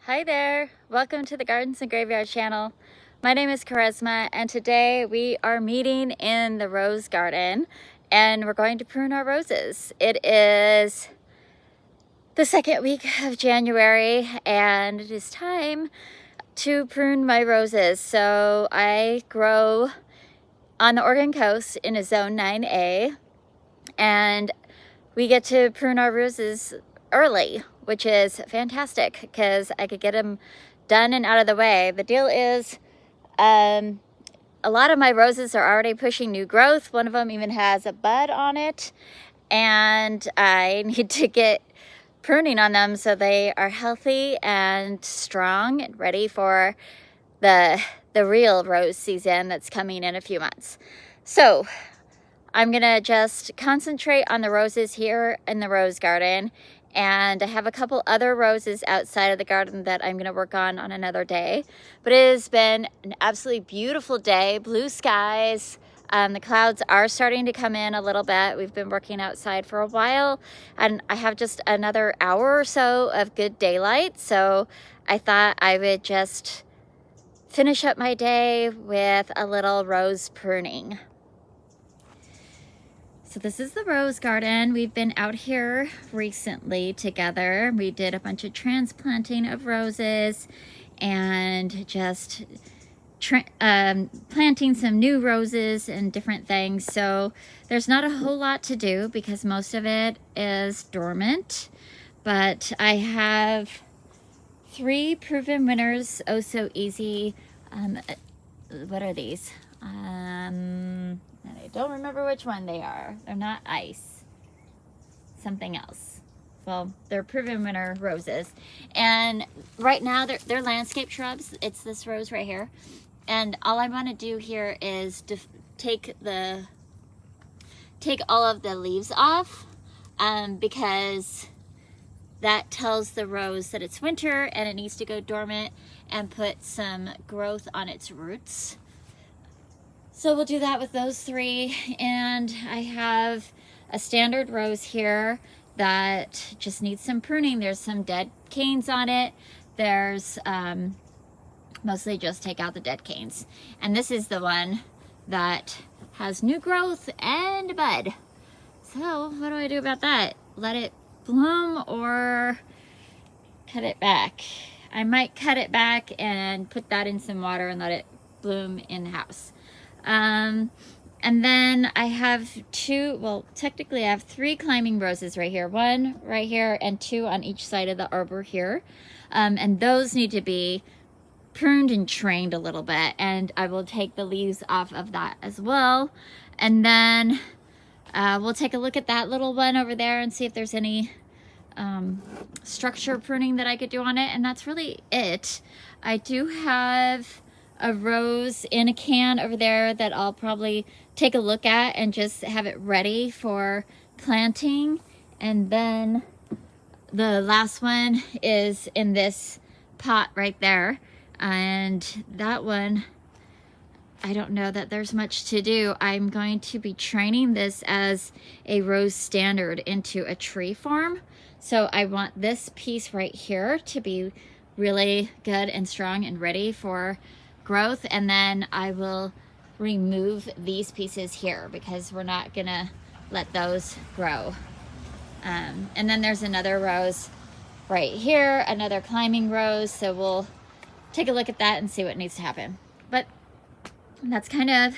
Hi there, welcome to the Gardens and Graveyard channel. My name is Charisma and today we are meeting in the rose garden and we're going to prune our roses. It is the second week of January and it is time to prune my roses. So I grow on the Oregon coast in a zone 9A and we get to prune our roses early, which is fantastic because I could get them done and out of the way. The deal is a lot of my roses are already pushing new growth. One of them even has a bud on it and I need to get pruning on them so they are healthy and strong and ready for the real rose season that's coming in a few months. So I'm gonna just concentrate on the roses here in the rose garden, and I have a couple other roses outside of the garden that I'm gonna work on another day. But it has been an absolutely beautiful day, blue skies. The clouds are starting to come in a little bit. We've been working outside for a while and I have just another hour or so of good daylight. So I thought I would just finish up my day with a little rose pruning. So this is the rose garden. We've been out here recently together. We did a bunch of transplanting of roses and just planting some new roses and different things. So there's not a whole lot to do because most of it is dormant, but I have 3 proven winners. Oh so easy. What are these? I don't remember which one they are. They're not ice. Something else. Well, they're proven winner roses. And right now they're landscape shrubs. It's this rose right here. And all I want to do here is take all of the leaves off because that tells the rose that it's winter and it needs to go dormant and put some growth on its roots. So we'll do that with those 3. And I have a standard rose here that just needs some pruning. There's some dead canes on it. There's mostly just take out the dead canes. And this is the one that has new growth and bud. So what do I do about that? Let it bloom or cut it back? I might cut it back and put that in some water and let it bloom in the house. And then I have 2, well, technically I have 3 climbing roses right here. 1 right here and 2 on each side of the arbor here. And those need to be pruned and trained a little bit. And I will take the leaves off of that as well. And then we'll take a look at that little one over there and see if there's any structure pruning that I could do on it. And that's really it. I do have a rose in a can over there that I'll probably take a look at and just have it ready for planting. And then the last one is in this pot right there. And that one, I don't know that there's much to do. I'm going to be training this as a rose standard into a tree form. So I want this piece right here to be really good and strong and ready for growth, and then I will remove these pieces here because we're not gonna let those grow. And then there's another rose right here, another climbing rose, so we'll take a look at that and see what needs to happen. But that's kind of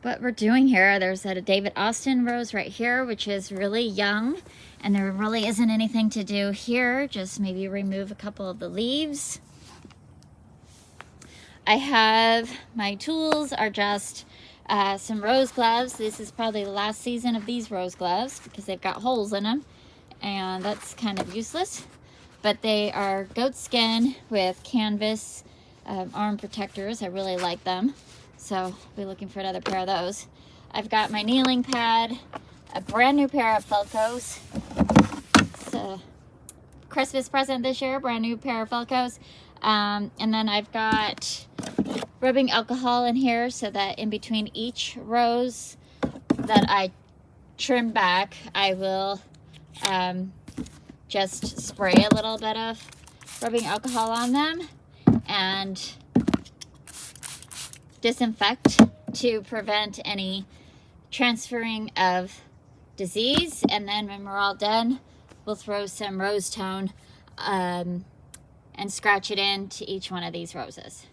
what we're doing here. There's a David Austin rose right here, which is really young, and there really isn't anything to do here, just maybe remove a couple of the leaves. I have, my tools are just some rose gloves. This is probably the last season of these rose gloves because they've got holes in them and that's kind of useless. But they are goat skin with canvas arm protectors. I really like them. So I'll be looking for another pair of those. I've got my kneeling pad, a brand new pair of Felcos. It's a Christmas present this year, brand new pair of Felcos. And then I've got rubbing alcohol in here so that in between each rose that I trim back, I will just spray a little bit of rubbing alcohol on them and disinfect to prevent any transferring of disease. And then when we're all done, we'll throw some rose tone and scratch it into each one of these roses.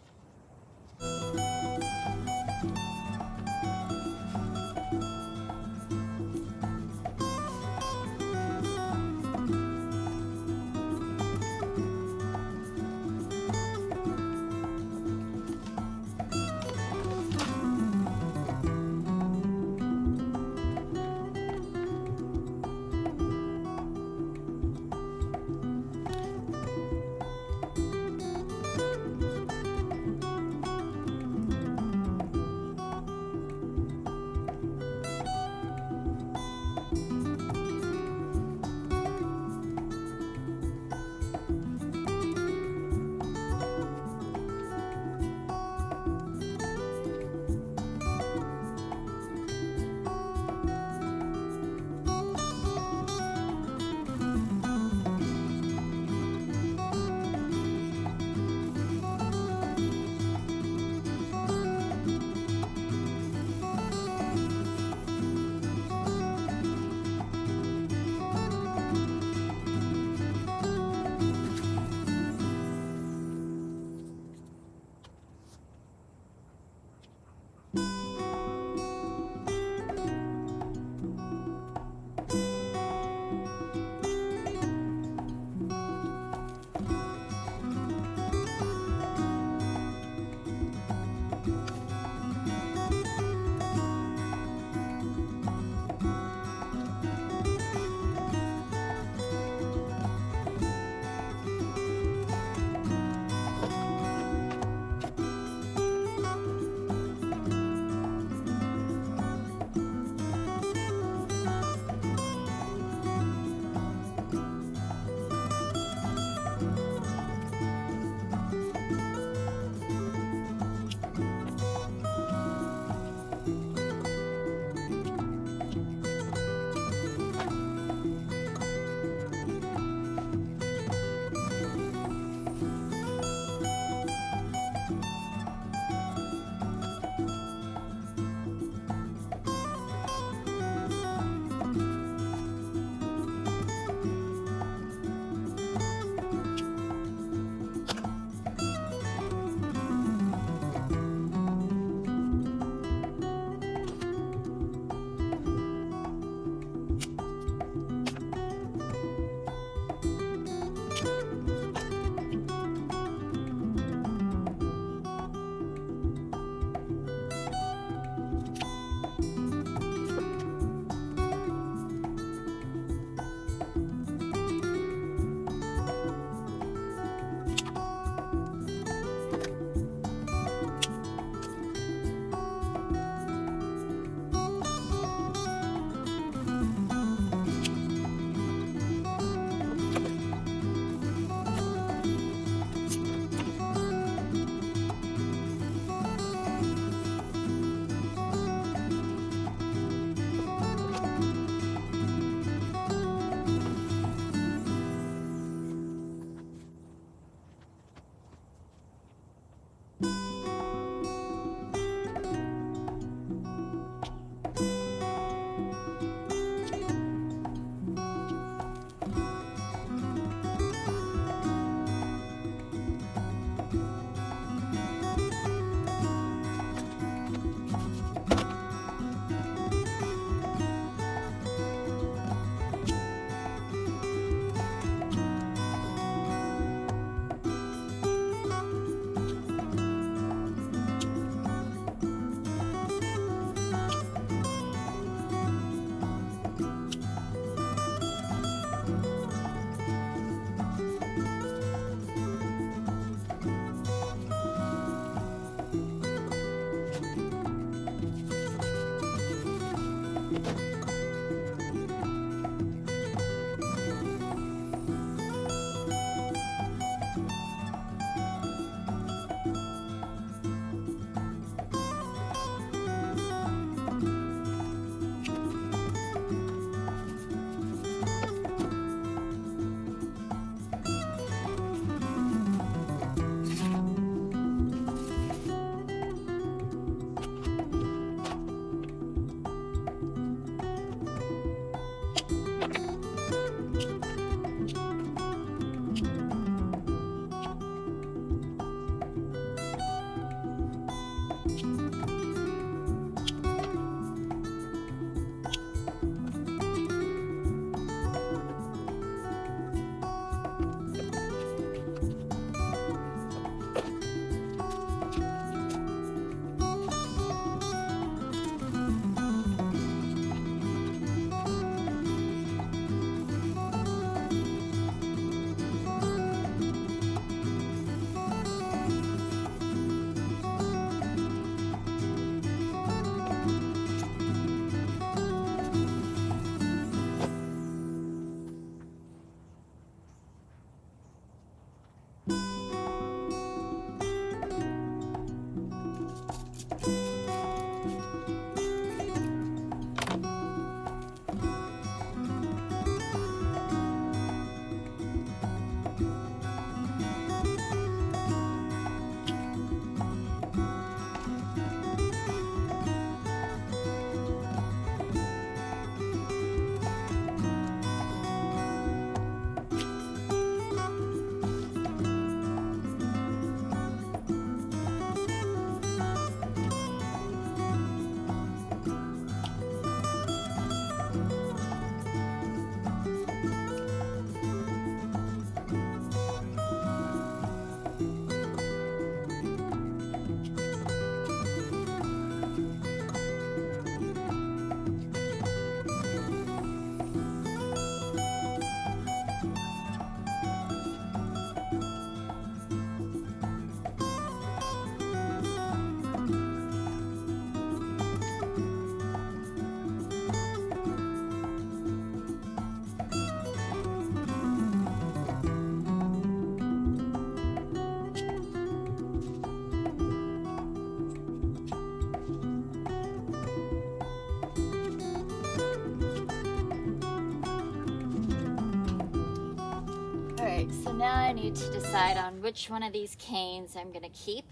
Alright, so now I need to decide on which one of these canes I'm going to keep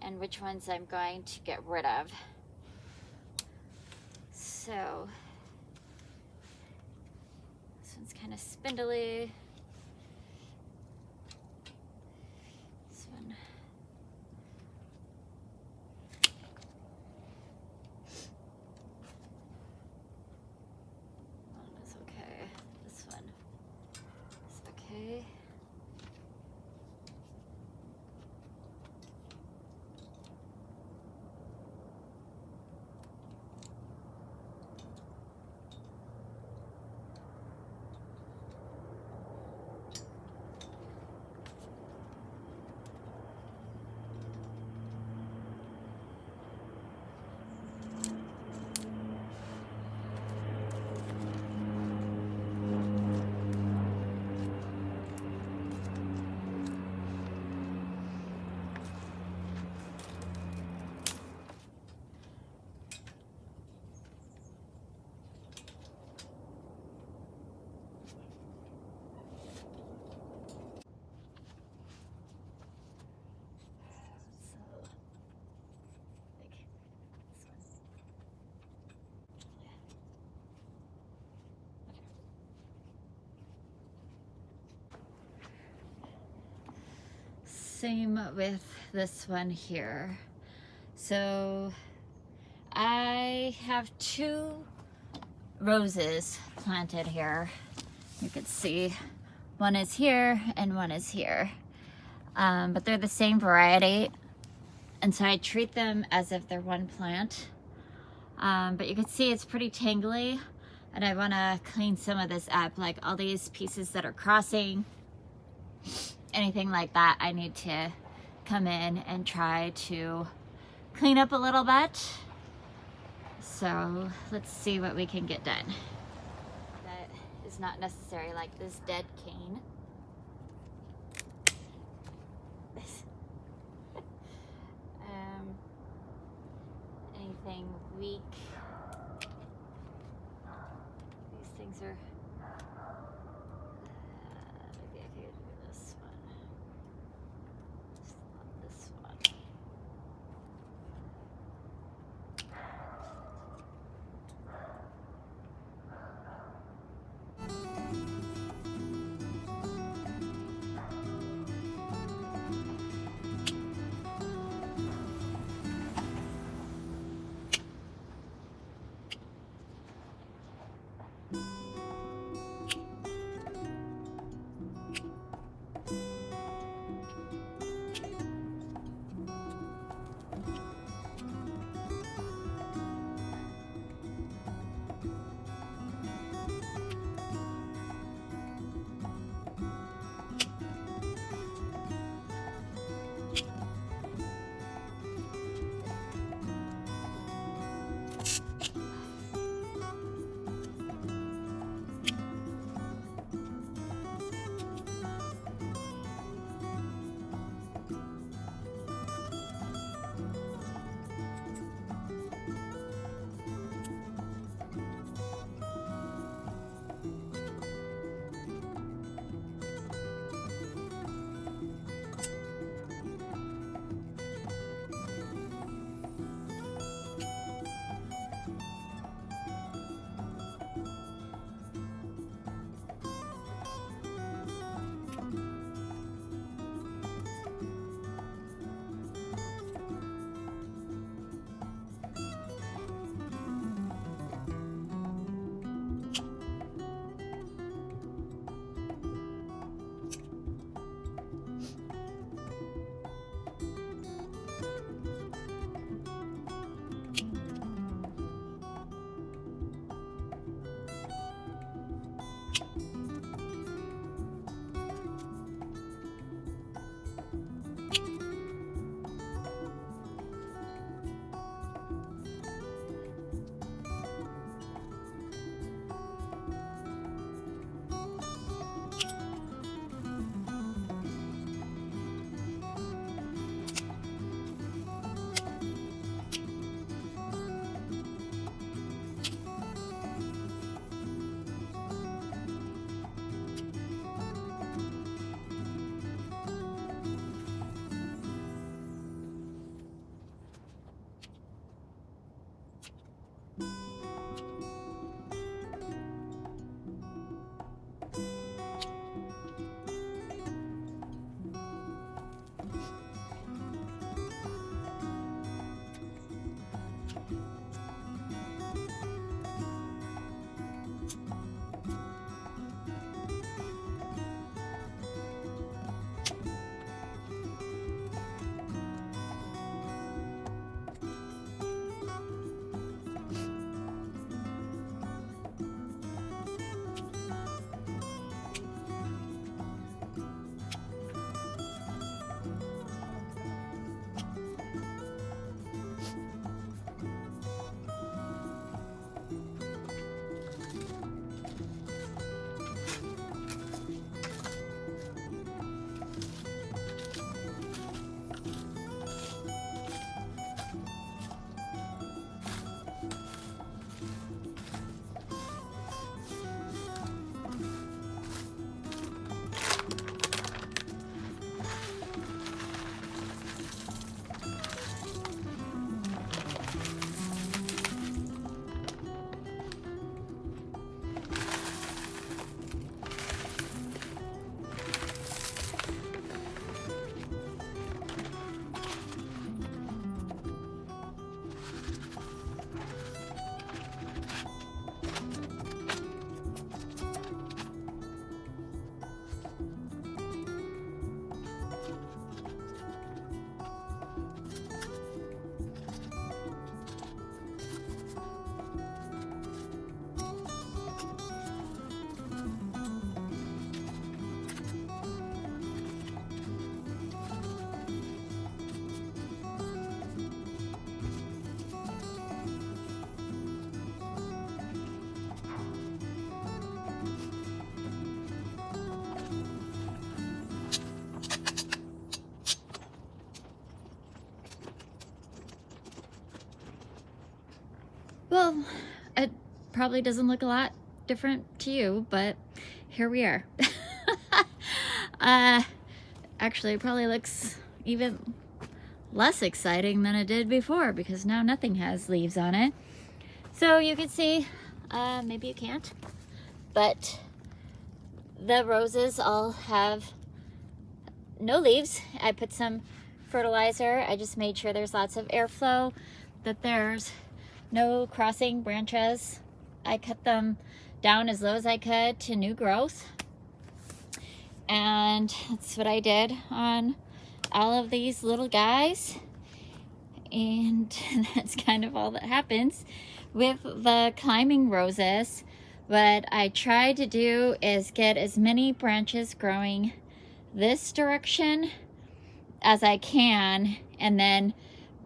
and which ones I'm going to get rid of. So, this one's kind of spindly. This one. That is okay. This one is okay. Same with this one here. So I have 2 roses planted here. You can see one is here and one is here. But they're the same variety. And so I treat them as if they're one plant. But you can see it's pretty tangly, and I want to clean some of this up, like all these pieces that are crossing. Anything like that, I need to come in and try to clean up a little bit. So let's see what we can get done. That is not necessary, like this dead cane. Anything weak. These things are maybe I could do this one. Just not this one. Well, it probably doesn't look a lot different to you, but here we are. Actually, it probably looks even less exciting than it did before because now nothing has leaves on it. So you can see, maybe you can't, but the roses all have no leaves. I put some fertilizer. I just made sure there's lots of airflow, that there's no crossing branches. I cut them down as low as I could to new growth. And that's what I did on all of these little guys. And that's kind of all that happens with the climbing roses. What I tried to do is get as many branches growing this direction as I can, and then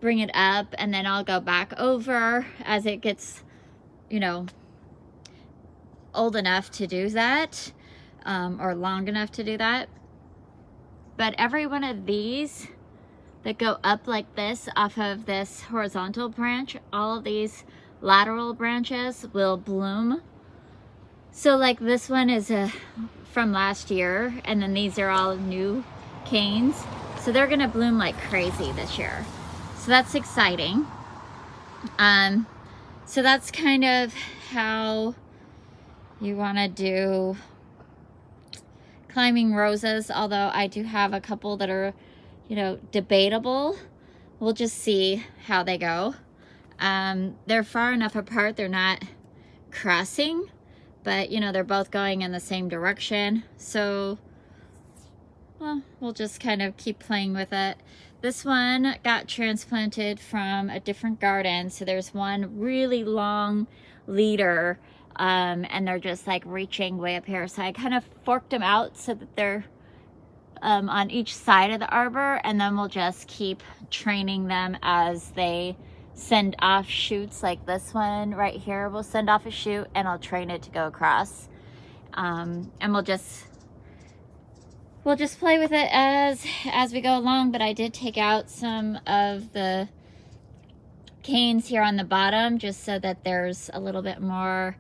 bring it up, and then I'll go back over as it gets, you know, old enough to do that, or long enough to do that. But every one of these that go up like this off of this horizontal branch, all of these lateral branches will bloom. So like this one is from last year, and then these are all new canes. So they're gonna bloom like crazy this year. So that's exciting. So that's kind of how you wanna do climbing roses, although I do have a couple that are, you know, debatable. We'll just see how they go. They're far enough apart, they're not crossing, but you know, they're both going in the same direction. So, well, we'll just kind of keep playing with it. This one got transplanted from a different garden. So there's one really long leader, and they're just like reaching way up here. So I kind of forked them out so that they're on each side of the arbor, and then we'll just keep training them as they send off shoots. Like this one right here will send off a shoot, and I'll train it to go across, and we'll just play with it as we go along. But I did take out some of the canes here on the bottom just so that there's a little bit more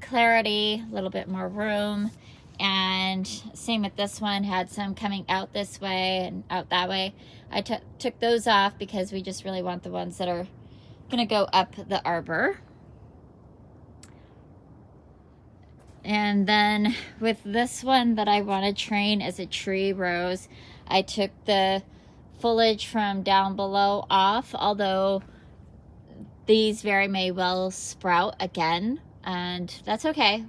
clarity, a little bit more room. And same with this one, had some coming out this way and out that way. I took those off because we just really want the ones that are gonna go up the arbor. And then with this one that I want to train as a tree rose, I took the foliage from down below off, although these very may well sprout again, and that's okay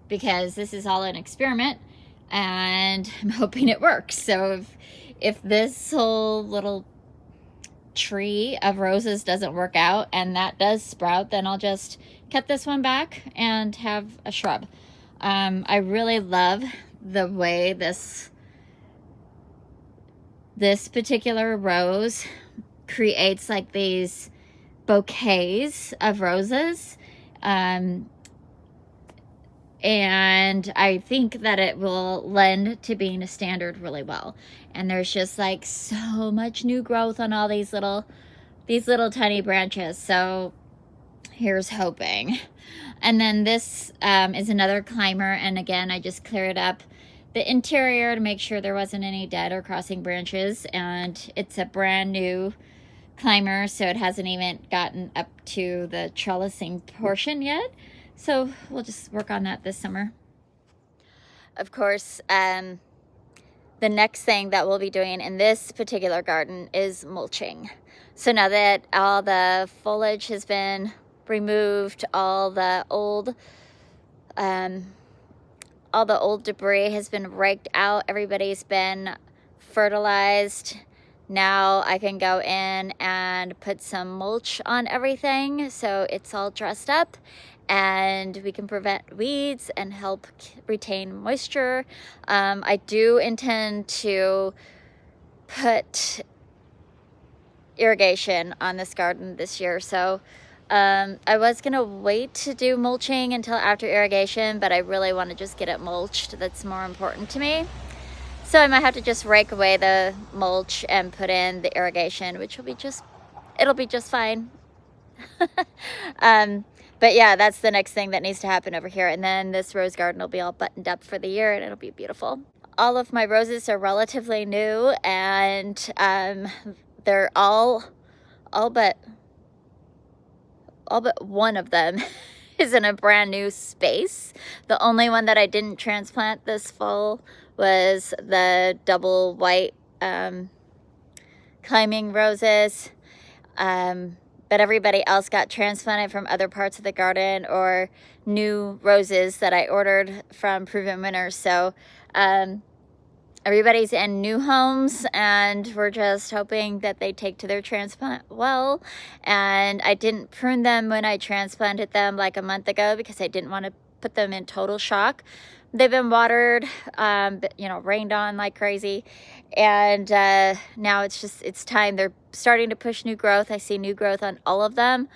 because this is all an experiment and I'm hoping it works. So if this whole little tree of roses doesn't work out and that does sprout, then I'll just cut this one back and have a shrub. I really love the way this particular rose creates like these bouquets of roses. And I think that it will lend to being a standard really well. And there's just like so much new growth on all these little tiny branches. So here's hoping. And then this is another climber, and again I just cleared up the interior to make sure there wasn't any dead or crossing branches, and it's a brand new climber, so it hasn't even gotten up to the trellising portion yet. So we'll just work on that this summer. Of course, the next thing that we'll be doing in this particular garden is mulching. So now that all the foliage has been removed, all the old debris has been raked out, everybody's been fertilized, now I can go in and put some mulch on everything so it's all dressed up, and we can prevent weeds and help retain moisture. I do intend to put irrigation on this garden this year, so I was gonna wait to do mulching until after irrigation, but I really want to just get it mulched. That's more important to me. So I might have to just rake away the mulch and put in the irrigation, which will be it'll be just fine. But yeah, that's the next thing that needs to happen over here. And then this rose garden will be all buttoned up for the year and it'll be beautiful. All of my roses are relatively new, and they're all but one of them is in a brand new space. The only one that I didn't transplant this fall was the double white climbing roses. But everybody else got transplanted from other parts of the garden or new roses that I ordered from Proven Winners. So everybody's in new homes, and we're just hoping that they take to their transplant well. And I didn't prune them when I transplanted them like a month ago because I didn't want to put them in total shock. They've been watered, you know, rained on like crazy. And now it's time. They're starting to push new growth. I see new growth on all of them.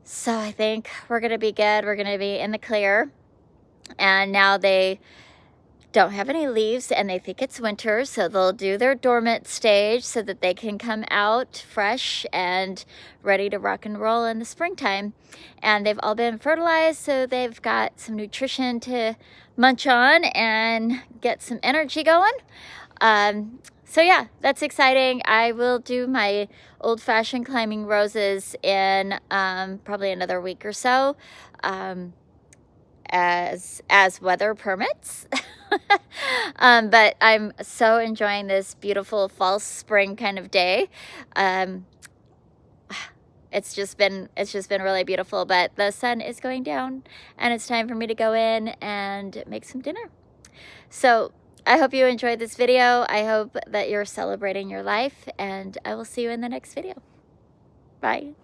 So I think we're going to be good. We're going to be in the clear. And now they don't have any leaves and they think it's winter, so they'll do their dormant stage so that they can come out fresh and ready to rock and roll in the springtime. And they've all been fertilized, so they've got some nutrition to munch on and get some energy going. So yeah, that's exciting. I will do my old-fashioned climbing roses in probably another week or so, as weather permits. But I'm so enjoying this beautiful fall spring kind of day. It's just been really beautiful, but the sun is going down and it's time for me to go in and make some dinner. So I hope you enjoyed this video. I hope that you're celebrating your life, and I will see you in the next video. Bye.